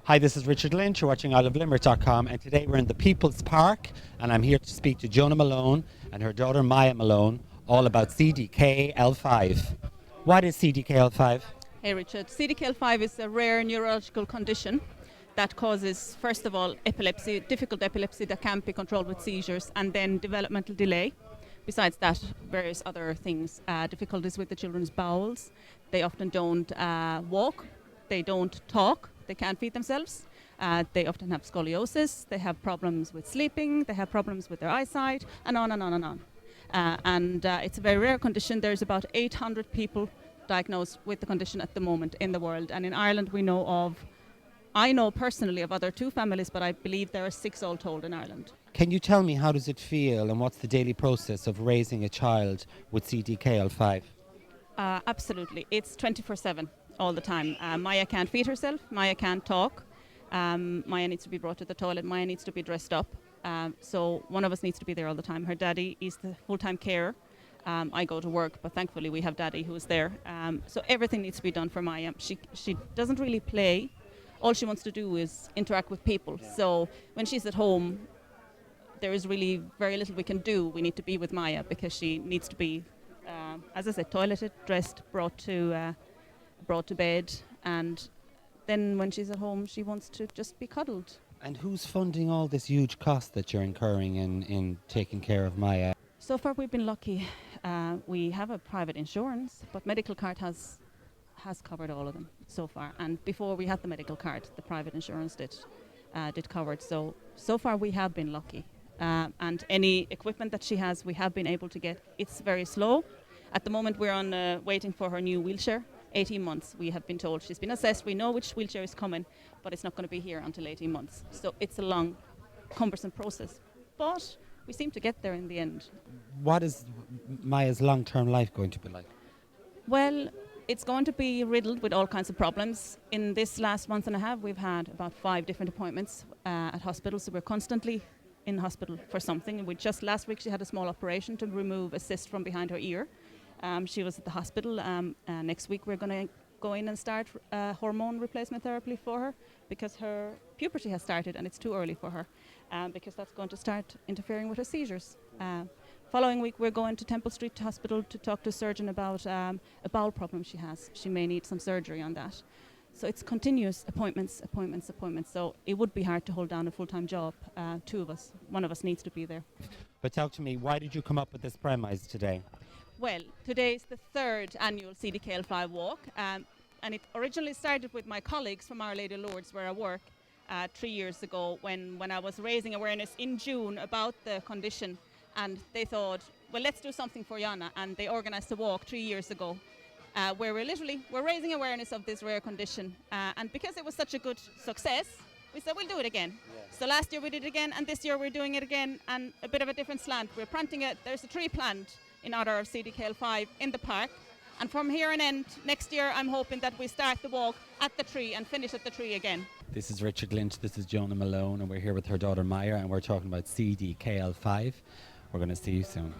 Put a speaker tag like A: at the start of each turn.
A: Hi, this is Richard Lynch. You're watching Limerick.com, and today we're in the People's Park, and I'm here to speak to Jonah Malone and her daughter Maya Malone all about CDKL5. What is CDKL5?
B: Hey Richard, CDKL5 is a rare neurological condition that causes, first of all, epilepsy, difficult epilepsy that can't be controlled with seizures, and then developmental delay. Besides that, various other things, difficulties with the children's bowels. They often don't walk, they don't talk, they can't feed themselves. They often have scoliosis, they have problems with sleeping, they have problems with their eyesight, and on and on and on. It's a very rare condition. There's about 800 people diagnosed with the condition at the moment in the world. And in Ireland, I know personally of other 2 families, but I believe there are 6 all told in Ireland.
A: Can you tell me how does it feel and what's the daily process of raising a child with CDKL5?
B: Absolutely. It's 24/7 all the time. Maya can't feed herself. Maya can't talk. Maya needs to be brought to the toilet. Maya needs to be dressed up. So one of us needs to be there all the time. Her daddy is the full-time carer. I go to work, but thankfully we have daddy who is there. So everything needs to be done for Maya. She doesn't really play. All she wants to do is interact with people. So when she's at home, there is really very little we can do. We need to be with Maya because she needs to be, as I said, toileted, dressed, brought to bed, and then when she's at home, she wants to just be cuddled.
A: And who's funding all this huge cost that you're incurring in taking care of Maya?
B: So far, we've been lucky. We have a private insurance, but medical card has covered all of them so far. And before we had the medical card, the private insurance did cover it. So far, we have been lucky. And any equipment that she has, we have been able to get. It's very slow. At the moment, we're on waiting for her new wheelchair. 18 months, we have been told. She's been assessed. We know which wheelchair is coming, but it's not going to be here until 18 months. So it's a long, cumbersome process. But we seem to get there in the end.
A: What is Maya's long-term life going to be like?
B: Well, it's going to be riddled with all kinds of problems. In this last month and a half, we've had about 5 different appointments at hospitals. So we're constantly in hospital for something. Last week she had a small operation to remove a cyst from behind her ear. She was at the hospital. Next week we're going to go in and start hormone replacement therapy for her because her puberty has started and it's too early for her because that's going to start interfering with her seizures. Following week we're going to Temple Street Hospital to talk to a surgeon about a bowel problem she has. She may need some surgery on that. So it's continuous appointments. So it would be hard to hold down a full-time job. 2 of us, one of us needs to be there.
A: But talk to me, why did you come up with this premise today?
B: Well, today is the 3rd annual CDKL5 walk, and it originally started with my colleagues from Our Lady of Lourdes, where I work, 3 years ago when I was raising awareness in June about the condition, and they thought, well, let's do something for Jana, and they organised a walk 3 years ago, where we're raising awareness of this rare condition, and because it was such a good success, we said we'll do it again. Yes. So last year we did it again, and this year we're doing it again, and a bit of a different slant. We're planting there's a tree plant in honor of CDKL5 in the park. And from here on end, next year, I'm hoping that we start the walk at the tree and finish at the tree again.
A: This is Richard Lynch, this is Jonah Malone, and we're here with her daughter Maya, and we're talking about CDKL5. We're going to see you soon.